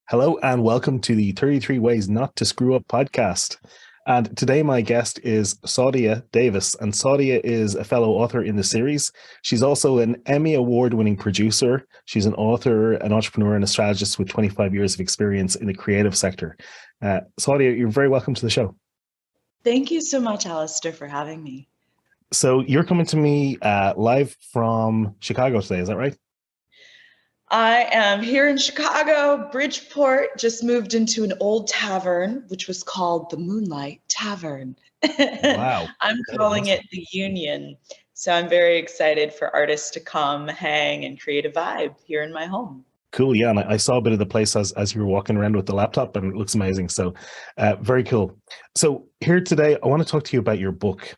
Hello and welcome to the 33 Ways Not to Screw Up podcast. And today my guest is Saudia Davis, and Saudia is a fellow author in the series. She's also an Emmy Award-winning producer. She's an author, an entrepreneur, and a strategist with 25 years of experience in the creative sector. Saudia, you're very welcome to the show. Thank you so much, Alastair, for having me. So you're coming to me live from Chicago today, is that right? I am here in Chicago, Bridgeport, just moved into an old tavern, which was called the Moonlight Tavern. Wow. I'm calling it the Union. So I'm very excited for artists to come, hang, and create a vibe here in my home. Cool. Yeah. And I saw a bit of the place as you were walking around with the laptop, and it looks amazing. So very cool. So here today, I want to talk to you about your book.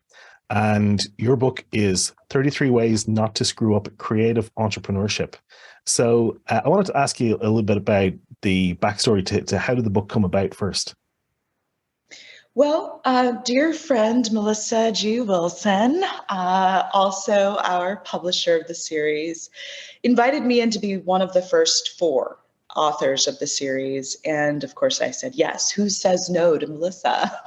And your book is 33 Ways Not to Screw Up Creative Entrepreneurship. So I wanted to ask you a little bit about the backstory to how did the book come about first? Well, dear friend Melissa G. Wilson, also our publisher of the series, invited me in to be one of the first four authors of the series. And of course I said yes. Who says no to Melissa?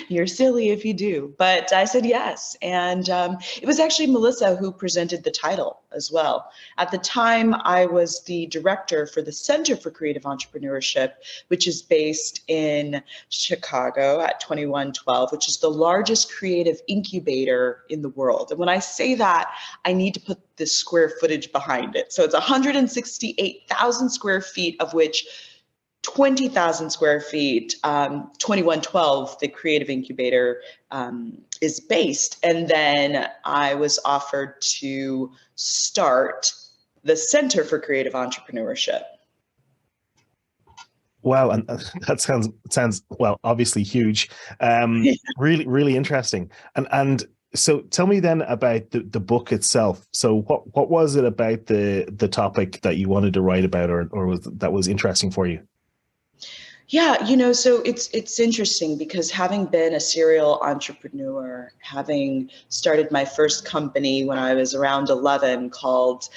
You're silly if you do. But I said yes. And it was actually Melissa who presented the title as well. At the time, I was the director for the Center for Creative Entrepreneurship, which is based in Chicago at 2112, which is the largest creative incubator in the world. And when I say that, I need to put the square footage behind it. So it's 168,000 square feet, of which 20,000 square feet, 2112, the creative incubator, is based. And then I was offered to start the Center for Creative Entrepreneurship. Wow, and that sounds well, obviously huge. Really, really interesting. And so tell me then about the book itself. So what was it about the topic that you wanted to write about, or that was interesting for you? Yeah, so it's interesting because having been a serial entrepreneur, having started my first company when I was around 11 called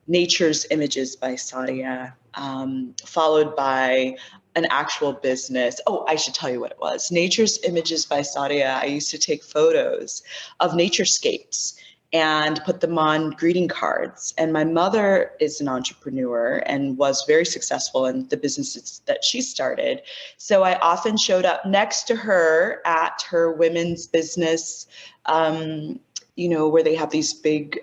Nature's Images by Saudia, followed by an actual business. Oh, I should tell you what it was. Nature's Images by Saudia. I used to take photos of naturescapes and put them on greeting cards. And my mother is an entrepreneur and was very successful in the businesses that she started. So I often showed up next to her at her women's business, where they have these big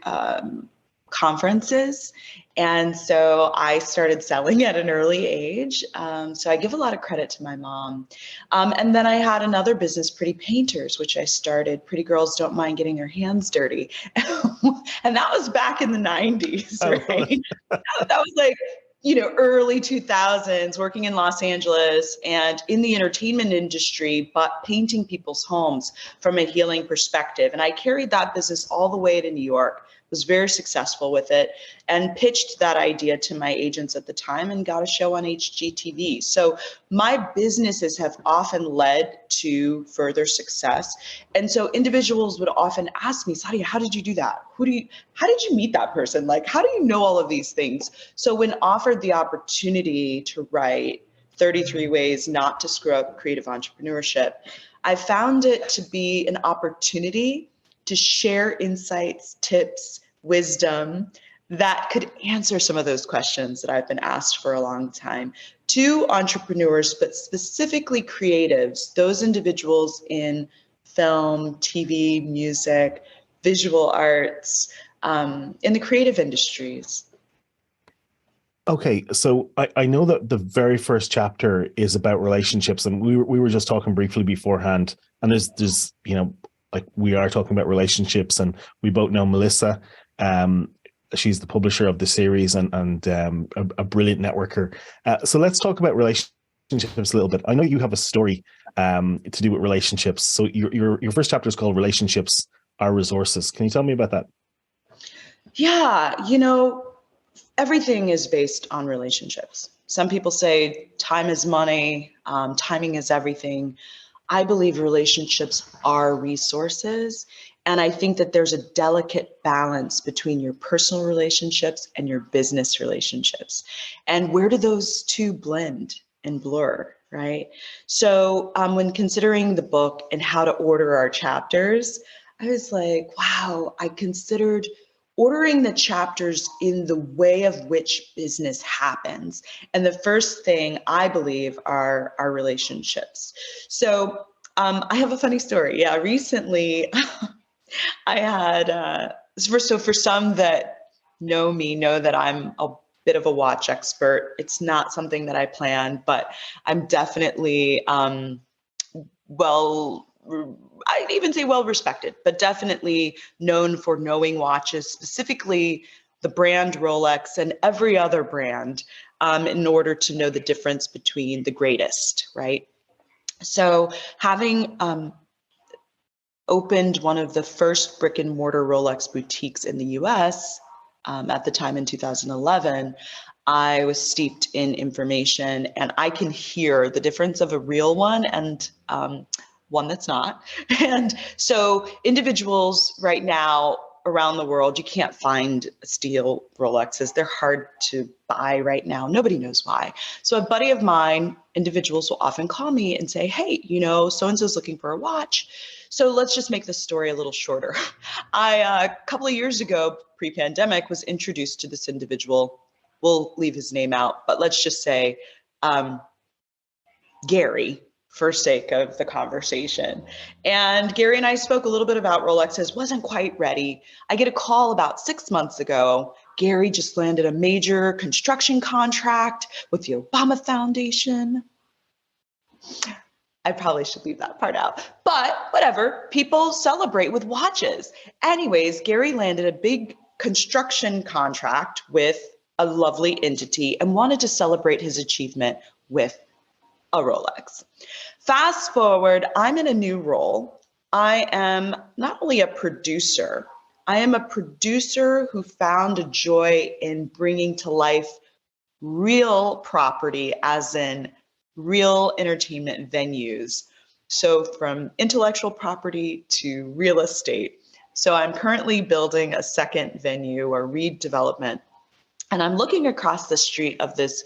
conferences. And so I started selling at an early age. So I give a lot of credit to my mom. And then I had another business, Pretty Painters, which I started. Pretty girls don't mind getting their hands dirty. And that was back in the 90s, right? That was like, early 2000s, working in Los Angeles and in the entertainment industry, but painting people's homes from a healing perspective. And I carried that business all the way to New York. Was very successful with it and pitched that idea to my agents at the time and got a show on HGTV. So my businesses have often led to further success. And so individuals would often ask me, Saudia, how did you do that? How did you meet that person? Like, how do you know all of these things? So when offered the opportunity to write 33 Ways Not to Screw Up Creative Entrepreneurship, I found it to be an opportunity to share insights, tips, wisdom that could answer some of those questions that I've been asked for a long time to entrepreneurs, but specifically creatives, those individuals in film, TV, music, visual arts, in the creative industries. Okay, so I know that the very first chapter is about relationships, and we were just talking briefly beforehand, and there's like we are talking about relationships, and we both know Melissa. She's the publisher of the series and a brilliant networker. So let's talk about relationships a little bit. I know you have a story to do with relationships. So your first chapter is called Relationships Are Resources. Can you tell me about that? Yeah, everything is based on relationships. Some people say time is money, timing is everything. I believe relationships are resources. And I think that there's a delicate balance between your personal relationships and your business relationships. And where do those two blend? and blur, right? So when considering the book and how to order our chapters, I was like, wow, I considered ordering the chapters in the way of which business happens. And the first thing I believe are our relationships. So I have a funny story. Yeah, recently I had, so for some that know me, know that I'm a bit of a watch expert. It's not something that I plan, but I'm definitely well, I'd even say well respected, but definitely known for knowing watches, specifically the brand Rolex and every other brand, in order to know the difference between the greatest, right? So having opened one of the first brick and mortar Rolex boutiques in the US at the time in 2011, I was steeped in information and I can hear the difference of a real one and one that's not. And so individuals right now around the world, you can't find steel Rolexes. They're hard to buy right now. Nobody knows why. So a buddy of mine, individuals will often call me and say, hey, you know, so-and-so's looking for a watch. So let's just make the story a little shorter. A couple of years ago, pre-pandemic, was introduced to this individual. We'll leave his name out, but let's just say Gary, for sake of the conversation. And Gary and I spoke a little bit about Rolexes, wasn't quite ready. I get a call about 6 months ago. Gary just landed a major construction contract with the Obama Foundation. I probably should leave that part out, but whatever, people celebrate with watches. Anyways, Gary landed a big construction contract with a lovely entity and wanted to celebrate his achievement with a Rolex. Fast forward, I'm in a new role. I am not only a producer, I am a producer who found a joy in bringing to life real property, as in real entertainment venues. So from intellectual property to real estate. So I'm currently building a second venue or redevelopment. And I'm looking across the street of this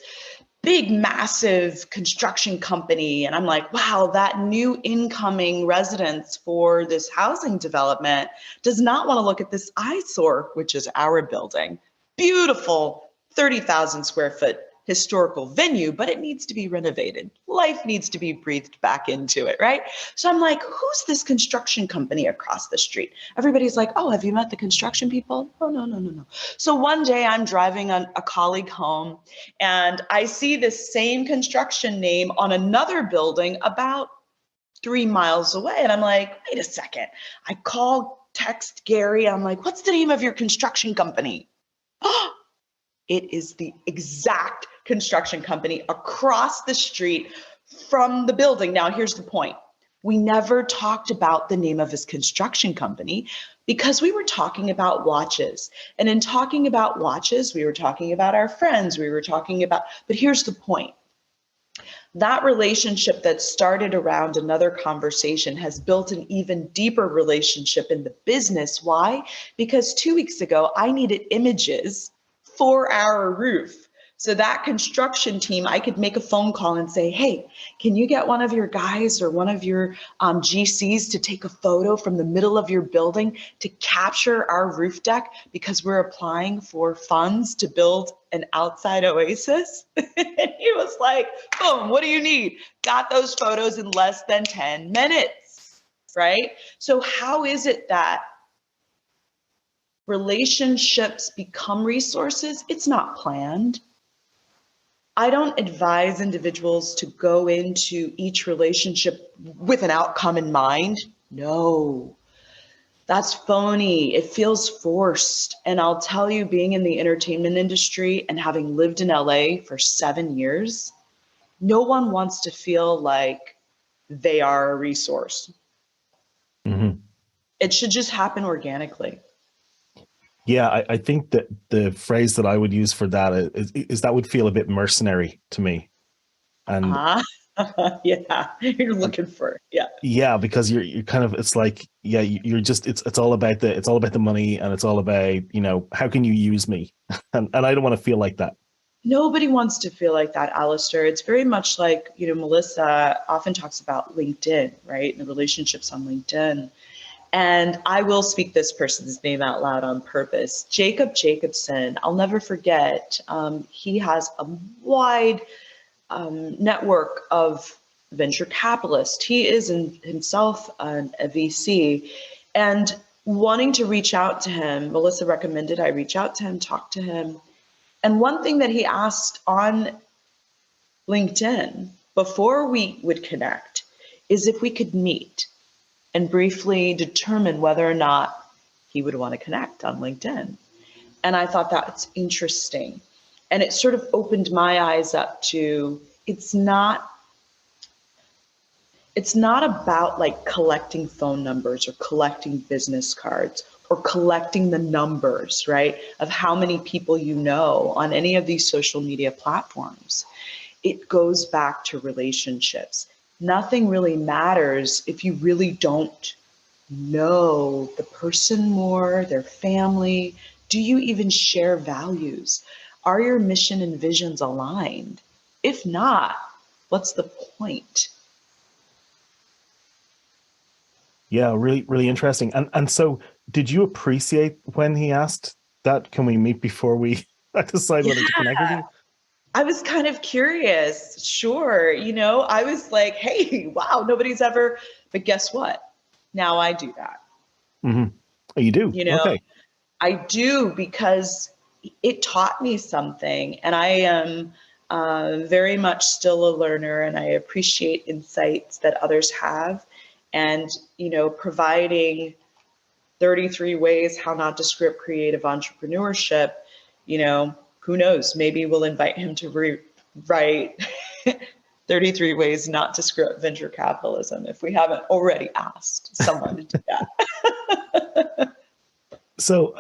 big, massive construction company. And I'm like, wow, that new incoming residence for this housing development does not want to look at this eyesore, which is our building. Beautiful 30,000 square foot historical venue, but it needs to be renovated. Life needs to be breathed back into it, right? So I'm like, who's this construction company across the street? Everybody's like, oh, have you met the construction people? Oh, no. So one day I'm driving a colleague home and I see this same construction name on another building about 3 miles away. And I'm like, wait a second. I call, text Gary. I'm like, what's the name of your construction company? It is the exact construction company across the street from the building. Now, here's the point. We never talked about the name of his construction company because we were talking about watches. And in talking about watches, we were talking about our friends. But here's the point. That relationship that started around another conversation has built an even deeper relationship in the business. Why? Because 2 weeks ago, I needed images for our roof. So that construction team, I could make a phone call and say, hey, can you get one of your guys or one of your GCs to take a photo from the middle of your building to capture our roof deck because we're applying for funds to build an outside oasis? And he was like, boom, what do you need? Got those photos in less than 10 minutes, right? So how is it that relationships become resources? It's not planned. I don't advise individuals to go into each relationship with an outcome in mind. No, that's phony. It feels forced. And I'll tell you, being in the entertainment industry and having lived in LA for 7 years, no one wants to feel like they are a resource. Mm-hmm. It should just happen organically. Yeah, I think that the phrase that I would use for that is that would feel a bit mercenary to me. And yeah, you're looking for, yeah. Yeah, because you're kind of, it's like, yeah, you're just, it's all about the money, and it's all about, you know, how can you use me? And I don't want to feel like that. Nobody wants to feel like that, Alastair. It's very much like, Melissa often talks about LinkedIn, right? And the relationships on LinkedIn. And I will speak this person's name out loud on purpose. Jacob Jacobson, I'll never forget. He has a wide network of venture capitalists. He is himself a VC. And wanting to reach out to him, Melissa recommended I reach out to him, talk to him. And one thing that he asked on LinkedIn before we would connect is if we could meet and briefly determine whether or not he would want to connect on LinkedIn. And I thought that's interesting. And it sort of opened my eyes up to, it's not about like collecting phone numbers or collecting business cards or collecting the numbers, right, of how many people you know on any of these social media platforms. It goes back to relationships. Nothing really matters if you really don't know the person more, their family. Do you even share values? Are your mission and visions aligned? If not, what's the point? Yeah, really, really interesting. And so did you appreciate when he asked that? Can we meet before we decide whether to connect with you? I was kind of curious. Sure. I was like, hey, wow, nobody's ever, but guess what? Now I do that. Mm-hmm. Oh, you do? Okay. I do, because it taught me something, and I am very much still a learner, and I appreciate insights that others have. And, providing 33 ways how not to screw up creative entrepreneurship, who knows, maybe we'll invite him to write 33 ways not to screw up venture capitalism if we haven't already asked someone to do that. So,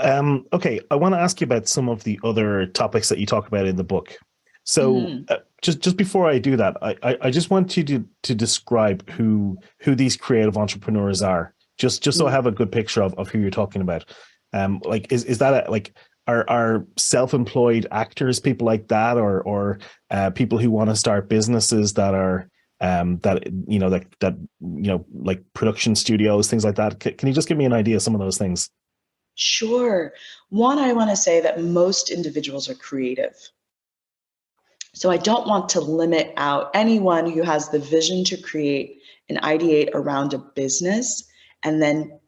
okay, I want to ask you about some of the other topics that you talk about in the book. So, just before I do that, I just want you to describe who these creative entrepreneurs are, just so I have a good picture of who you're talking about. Like, is that are self-employed actors, people like that, or people who want to start businesses that are like production studios, things like that? Can you just give me an idea of some of those things? Sure. One, I want to say that most individuals are creative. So I don't want to limit out anyone who has the vision to create and ideate around a business and then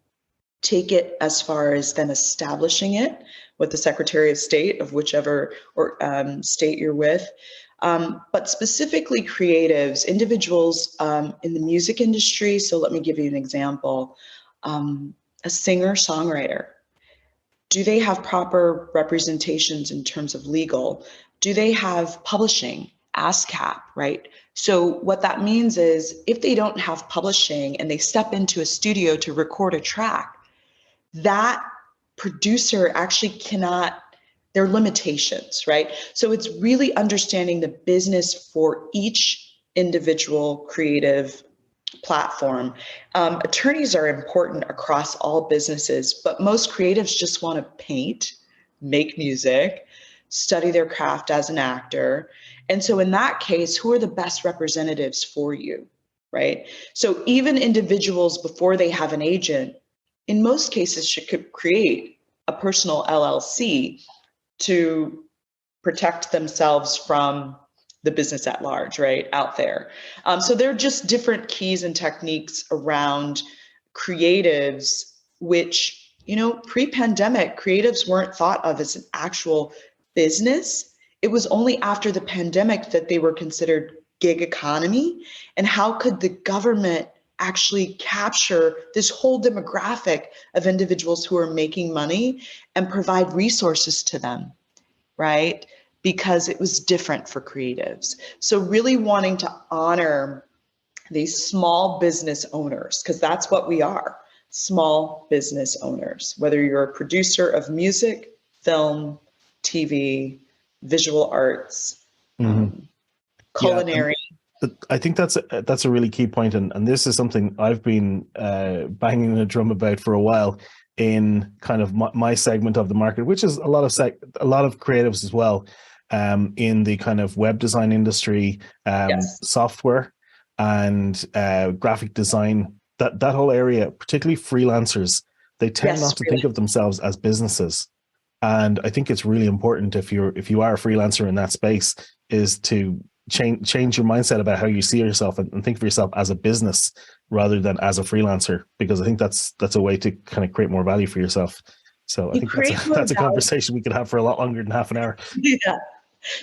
take it as far as then establishing it with the Secretary of State of whichever state you're with. But specifically creatives, individuals in the music industry. So let me give you an example. A singer-songwriter. Do they have proper representations in terms of legal? Do they have publishing, ASCAP, right? So what that means is if they don't have publishing and they step into a studio to record a track, that producer actually cannot, there are limitations, right? So it's really understanding the business for each individual creative platform. Attorneys are important across all businesses, but most creatives just want to paint, make music, study their craft as an actor. And so in that case, who are the best representatives for you, right? So even individuals, before they have an agent, in most cases should create a personal LLC to protect themselves from the business at large, right, out there. So there are just different keys and techniques around creatives, which, pre-pandemic, creatives weren't thought of as an actual business. It was only after the pandemic that they were considered gig economy. And how could the government actually capture this whole demographic of individuals who are making money and provide resources to them, right? Because it was different for creatives. So really wanting to honor these small business owners, because that's what we are, small business owners, whether you're a producer of music, film, TV, visual arts, culinary. Yeah, I think that's a really key point, and this is something I've been banging the drum about for a while in kind of my segment of the market, which is a lot of creatives as well. in the kind of web design industry, Yes. software, and graphic design. That whole area, particularly freelancers, they tend Yes, not to really. think of themselves as businesses. And I think it's really important if you are a freelancer in that space, is to change your mindset about how you see yourself, and think of yourself as a business rather than as a freelancer, because I think that's a way to kind of create more value for yourself. So I You think create more that's a value. conversation we could have for a lot longer than half an hour. Yeah.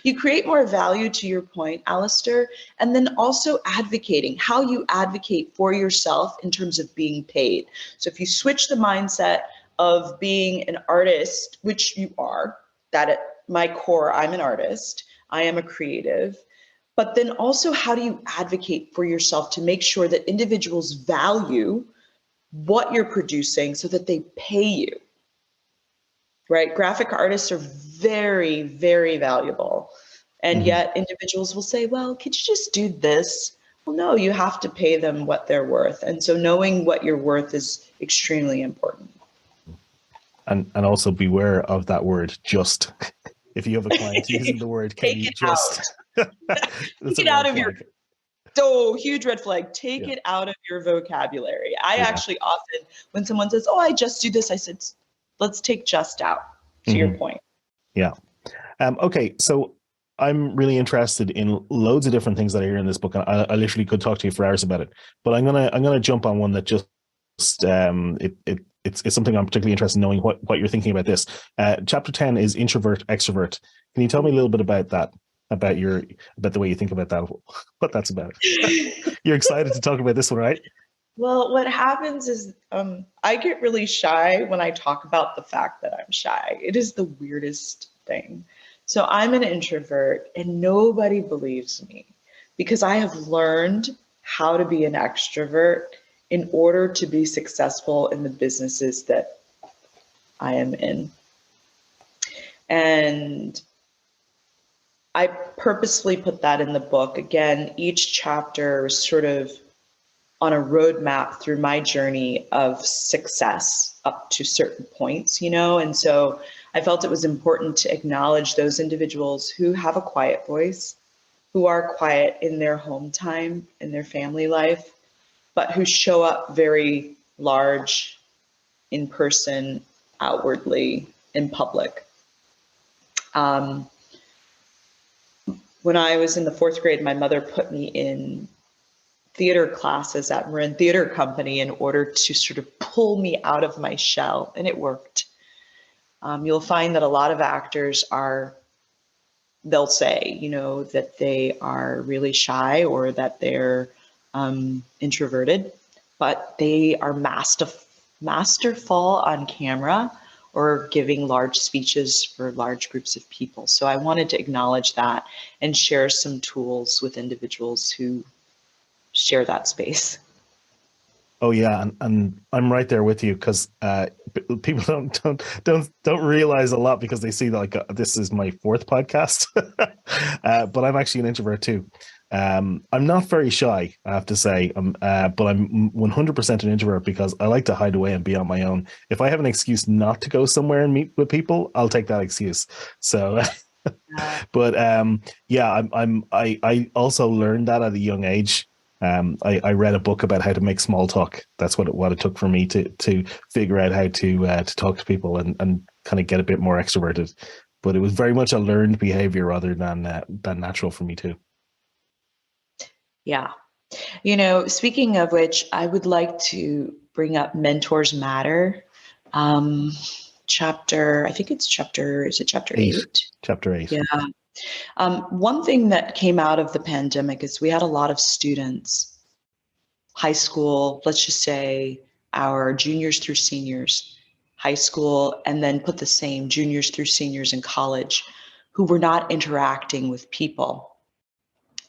You create more value, to your point, Alastair, and then also advocating, how you advocate for yourself in terms of being paid. So if you switch the mindset of being an artist, which you are, that at my core, I'm an artist, I am a creative, but then also how do you advocate for yourself to make sure that individuals value what you're producing so that they pay you, right? Graphic artists are very, very valuable. And Mm-hmm. yet individuals will say, well, could you just do this? Well, no, you have to pay them what they're worth. And so knowing what you're worth is extremely important. And also beware of that word just. If you have a client using the word, can Take you it just? out. That's Take a it out red of your, flag. so huge red flag. Take Yeah. it out of your vocabulary. I Yeah. actually often, when someone says, oh, I just do this, I said, let's take just out, to your Mm-hmm. point. Yeah. Okay. So I'm really interested in loads of different things that I hear in this book, and I literally could talk to you for hours about it. But I'm gonna jump on one that just it's something I'm particularly interested in knowing what you're thinking about this. Chapter 10 is introvert extrovert. Can you tell me a little bit about that? About the way you think about that, what that's about. You're excited to talk about this one, right? Well, what happens is I get really shy when I talk about the fact that I'm shy. It is the weirdest thing. So I'm an introvert and nobody believes me because I have learned how to be an extrovert in order to be successful in the businesses that I am in. And I purposely put that in the book. Again, each chapter is sort of on a roadmap through my journey of success up to certain points, and so I felt it was important to acknowledge those individuals who have a quiet voice, who are quiet in their home time, in their family life, but who show up very large in person, outwardly, in public. Um, when I was in the fourth grade, my mother put me in theater classes at Marin Theater Company in order to sort of pull me out of my shell, and it worked. You'll find that a lot of actors they'll say, that they are really shy or that they're introverted, but they are masterful on camera or giving large speeches for large groups of people. So I wanted to acknowledge that and share some tools with individuals who share that space. Oh yeah, and I'm right there with you, because people don't realize a lot because they see that, like, this is my fourth podcast, but I'm actually an introvert too. I'm not very shy, I have to say, but I'm 100% an introvert because I like to hide away and be on my own. If I have an excuse not to go somewhere and meet with people, I'll take that excuse. So, but yeah, I also learned that at a young age. I read a book about how to make small talk. That's what it took for me to figure out how to talk to people and kind of get a bit more extroverted. But it was very much a learned behavior rather than natural for me too. Yeah. Speaking of which, I would like to bring up Mentors Matter. I think it's is it chapter 8? Chapter 8. Yeah. One thing that came out of the pandemic is we had a lot of students, high school, let's just say our juniors through seniors, high school, and then put the same juniors through seniors in college, who were not interacting with people.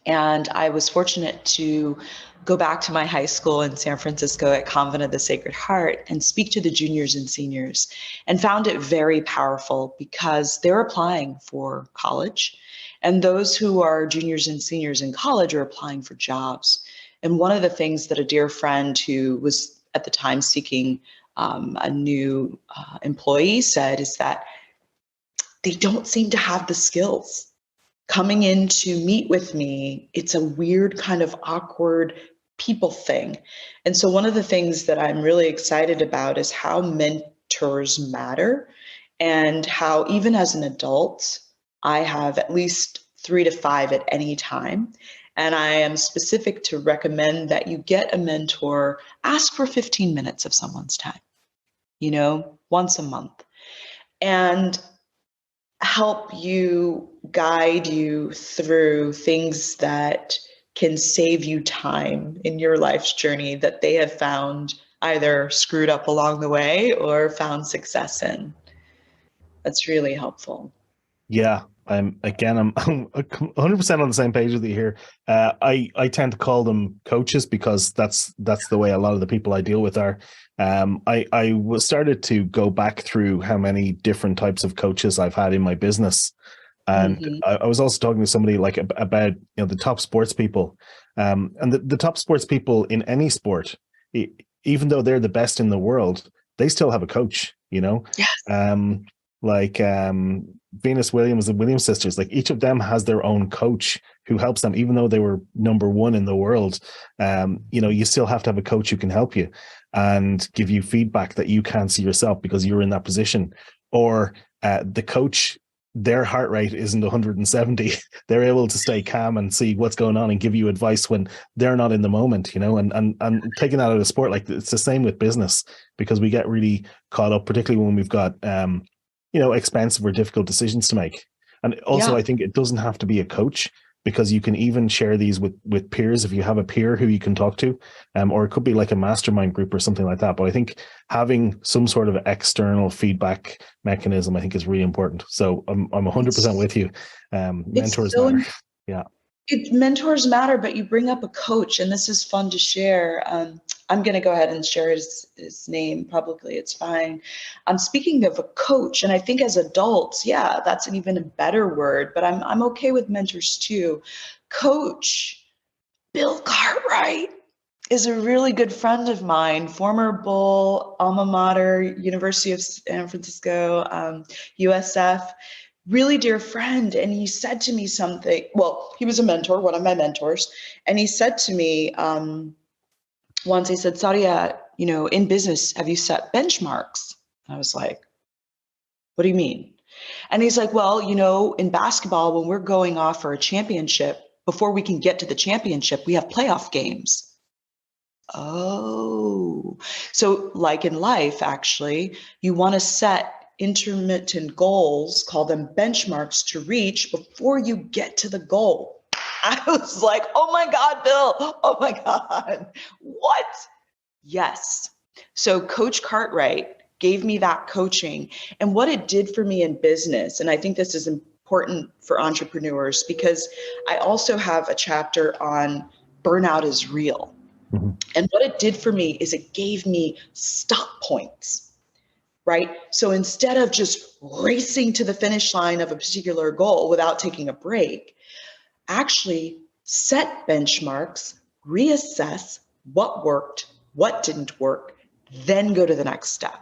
And I was fortunate to go back to my high school in San Francisco at Convent of the Sacred Heart and speak to the juniors and seniors, and found it very powerful because they're applying for college. And those who are juniors and seniors in college are applying for jobs. And one of the things that a dear friend who was at the time seeking a new employee said is that they don't seem to have the skills. coming in to meet with me, it's a weird kind of awkward people thing. And so one of the things that I'm really excited about is how mentors matter, and how even as an adult, I have at least 3 to 5 at any time. And I am specific to recommend that you get a mentor, ask for 15 minutes of someone's time, once a month, and help you, guide you through things that can save you time in your life's journey that they have found either screwed up along the way or found success in. That's really helpful. Yeah, I'm 100% on the same page with you here. I tend to call them coaches because that's the way a lot of the people I deal with are. I was started to go back through how many different types of coaches I've had in my business, and I was also talking to somebody like about the top sports people, and the top sports people in any sport, even though they're the best in the world, they still have a coach. Yes. Like Venus Williams and Williams sisters, like each of them has their own coach who helps them, even though they were number one in the world. You still have to have a coach who can help you and give you feedback that you can't see yourself because you're in that position. Or the coach, their heart rate isn't 170. They're able to stay calm and see what's going on and give you advice when they're not in the moment, and taking that out of sport, like it's the same with business, because we get really caught up, particularly when we've got expensive or difficult decisions to make. And also, Yeah. I think it doesn't have to be a coach, because you can even share these with peers if you have a peer who you can talk to, or it could be like a mastermind group or something like that. But I think having some sort of external feedback mechanism, I think, is really important. So I'm 100% with you. Mentors matter. Yeah. Mentors matter, but you bring up a coach, and this is fun to share. I'm going to go ahead and share his name publicly. It's fine. Speaking of a coach, and I think as adults, yeah, that's an even a better word, but I'm okay with mentors too. Coach Bill Cartwright is a really good friend of mine, former Bull, alma mater, University of San Francisco, USF. Really dear friend. And he said to me something. Well, he was a mentor, one of my mentors. And he said to me once, he said, Saudia, in business, have you set benchmarks? And I was like, what do you mean? And he's like, well, in basketball, when we're going off for a championship, before we can get to the championship, we have playoff games. Oh, so like in life, actually, you want to set intermittent goals, call them benchmarks, to reach before you get to the goal. I was like, oh my God, Bill, oh my God, what? Yes. So Coach Cartwright gave me that coaching, and what it did for me in business. And I think this is important for entrepreneurs, because I also have a chapter on burnout is real. Mm-hmm. And what it did for me is it gave me stop points. Right? So instead of just racing to the finish line of a particular goal without taking a break, actually set benchmarks, reassess what worked, what didn't work, then go to the next step.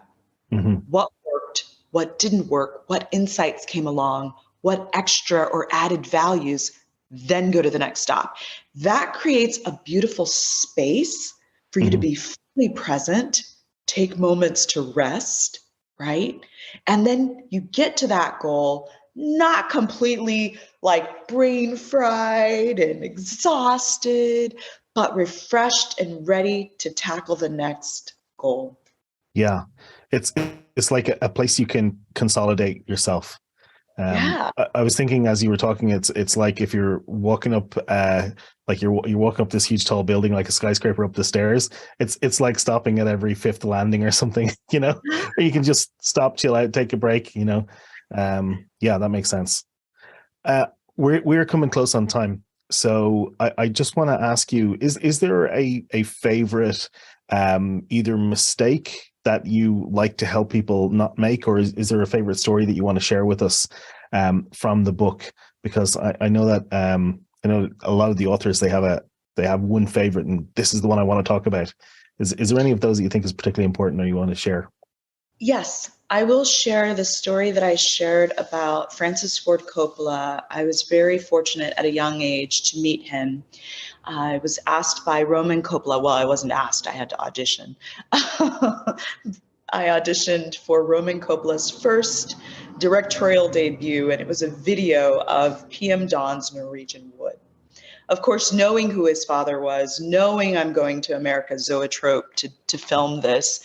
Mm-hmm. What worked, what didn't work, what insights came along, what extra or added values, then go to the next stop. That creates a beautiful space for you to be fully present, take moments to rest, right? And then you get to that goal, not completely like brain fried and exhausted, but refreshed and ready to tackle the next goal. Yeah. It's like a place you can consolidate yourself. Yeah. I was thinking as you were talking, it's like if you're walking up, like you're walking up this huge tall building, like a skyscraper up the stairs. It's like stopping at every fifth landing or something, or you can just stop, chill out, take a break. Yeah, that makes sense. We're coming close on time, so I just want to ask you: is there a favorite either mistake that you like to help people not make, or is there a favorite story that you want to share with us from the book? Because I know that I know a lot of the authors, they have one favorite, and this is the one I want to talk about. Is there any of those that you think is particularly important or you want to share? Yes, I will share the story that I shared about Francis Ford Coppola. I was very fortunate at a young age to meet him. I was asked by Roman Coppola. Well, I wasn't asked, I had to audition. I auditioned for Roman Coppola's first directorial debut, and it was a video of PM Dawn's Norwegian Wood. Of course, knowing who his father was, knowing I'm going to America Zoetrope to film this,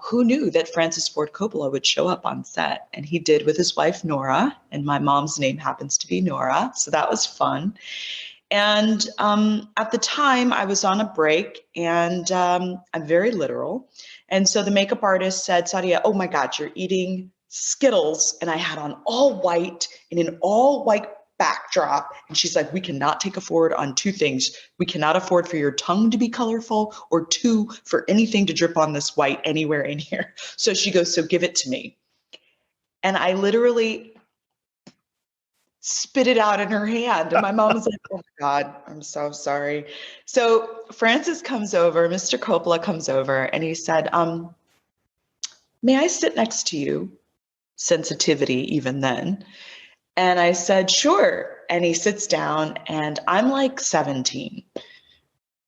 who knew that Francis Ford Coppola would show up on set? And he did with his wife, Nora, and my mom's name happens to be Nora, so that was fun. And at the time, I was on a break, and I'm very literal. And so the makeup artist said, Saudia, oh my God, you're eating Skittles. And I had on all white in an all white backdrop. And she's like, we cannot take a forward on two things. We cannot afford for your tongue to be colorful, or two, for anything to drip on this white anywhere in here. So she goes, so give it to me. And I literally spit it out in her hand. And my mom was like, oh my God, I'm so sorry. So Francis comes over, Mr. Coppola comes over, and he said, may I sit next to you? Sensitivity even then. And I said, sure. And he sits down, and I'm like 17.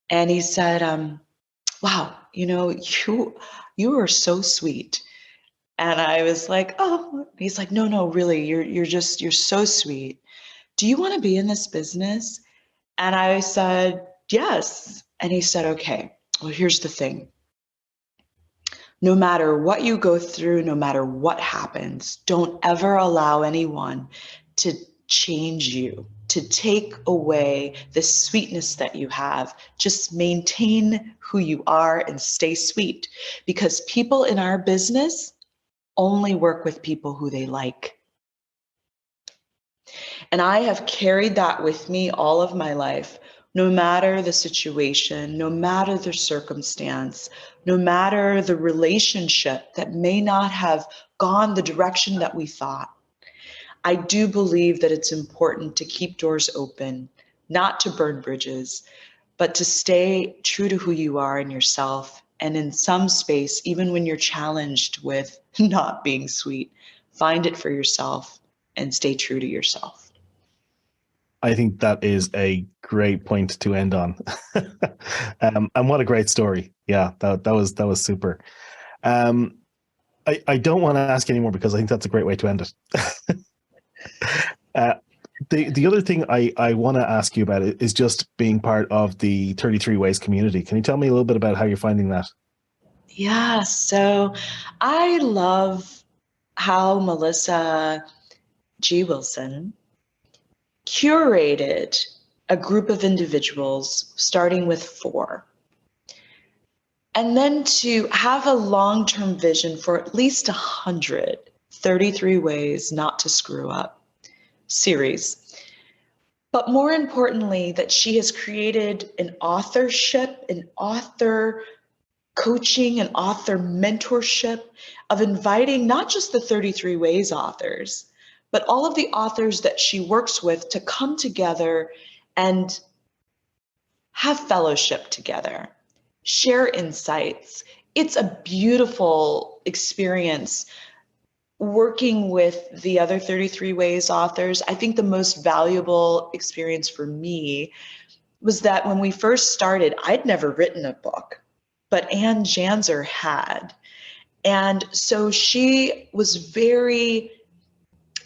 And he said, wow, you are so sweet. And I was like, oh, he's like, no, really, you're so sweet. Do you want to be in this business? And I said, yes. And he said, okay, well, here's the thing. No matter what you go through, no matter what happens, don't ever allow anyone to change you, to take away the sweetness that you have. Just maintain who you are and stay sweet, because people in our business only work with people who they like. And I have carried that with me all of my life, no matter the situation, no matter the circumstance, no matter the relationship that may not have gone the direction that we thought. I do believe that it's important to keep doors open, not to burn bridges, but to stay true to who you are and yourself. And in some space, even when you're challenged with not being sweet, find it for yourself and stay true to yourself. I think that is a great point to end on. And what a great story. Yeah, that was super. I don't want to ask anymore, because I think that's a great way to end it. The other thing I want to ask you about is just being part of the 33 Ways community. Can you tell me a little bit about how you're finding that? Yeah, so I love how Melissa G. Wilson curated a group of individuals, starting with 4. And then to have a long-term vision for at least 133 Ways Not to Screw Up series. But more importantly, that she has created an authorship, an author coaching, an author mentorship of inviting not just the 33 Ways authors, but all of the authors that she works with to come together and have fellowship together, share insights. It's a beautiful experience working with the other 33 Ways authors. I think the most valuable experience for me was that when we first started, I'd never written a book, but Anne Janzer had. And so she was very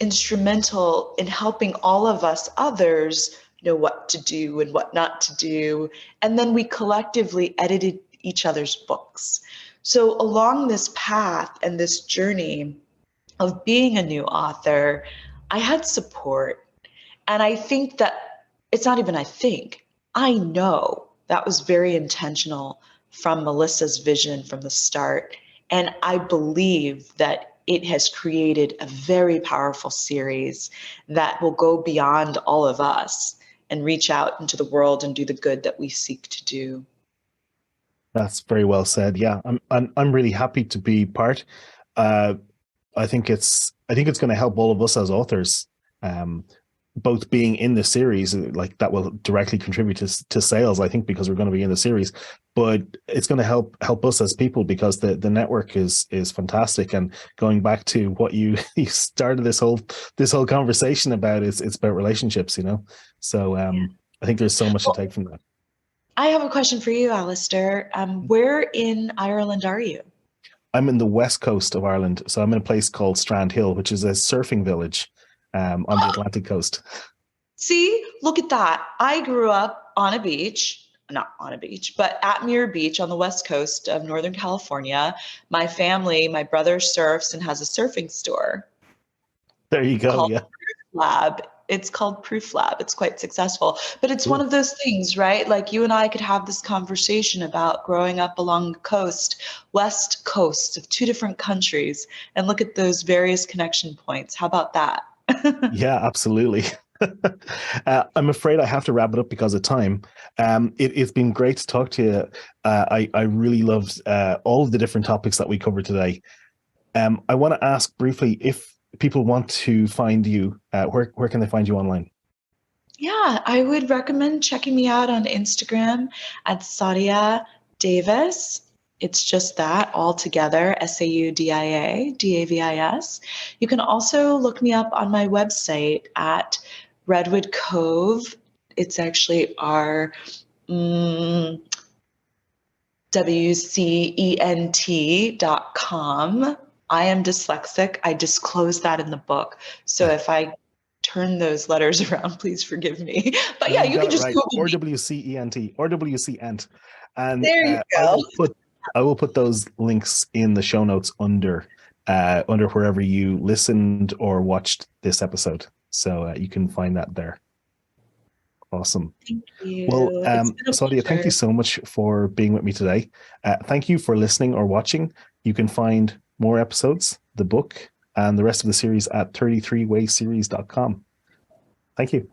instrumental in helping all of us others know what to do and what not to do. And then we collectively edited each other's books. So along this path and this journey of being a new author, I had support. And I think that it's not even I know that was very intentional from Melissa's vision from the start. And I believe that it has created a very powerful series that will go beyond all of us and reach out into the world and do the good that we seek to do. That's very well said. Yeah, I'm really happy to be part. I think it's going to help all of us as authors, both being in the series, like that will directly contribute to sales, I think, because we're going to be in the series, but it's going to help us as people, because the network is fantastic. And going back to what you started this whole conversation about, it's about relationships, So I think there's so much to take from that. I have a question for you, Alastair. Where in Ireland are you? I'm in the west coast of Ireland, so I'm in a place called Strand Hill, which is a surfing village on the Atlantic coast. See, look at that. I grew up on a beach, not on a beach, but at Muir Beach on the west coast of Northern California. My family, my brother surfs and has a surfing store There you go. called Yeah. Lab. It's called Proof Lab. It's quite successful. But it's one of those things, right? Like you and I could have this conversation about growing up along the coast, west coast of two different countries, and look at those various connection points. How about that? Yeah, absolutely. I'm afraid I have to wrap it up because of time. It's been great to talk to you. I really loved all of the different topics that we covered today. I want to ask briefly, if people want to find you, where can they find you online? Yeah, I would recommend checking me out on Instagram at Saudia Davis. It's just that all together, Saudia Davis. You can also look me up on my website at Redwood Cove. It's actually our WCENT.com. I am dyslexic. I disclose that in the book. So if I turn those letters around, please forgive me. But yeah, you can just Google or me. WCENT or WCENT. And There you go. I will put those links in the show notes under wherever you listened or watched this episode. So you can find that there. Awesome. Thank you. Well, Saudia, thank you so much for being with me today. Thank you for listening or watching. You can find more episodes, the book, and the rest of the series at 33wayseries.com. Thank you.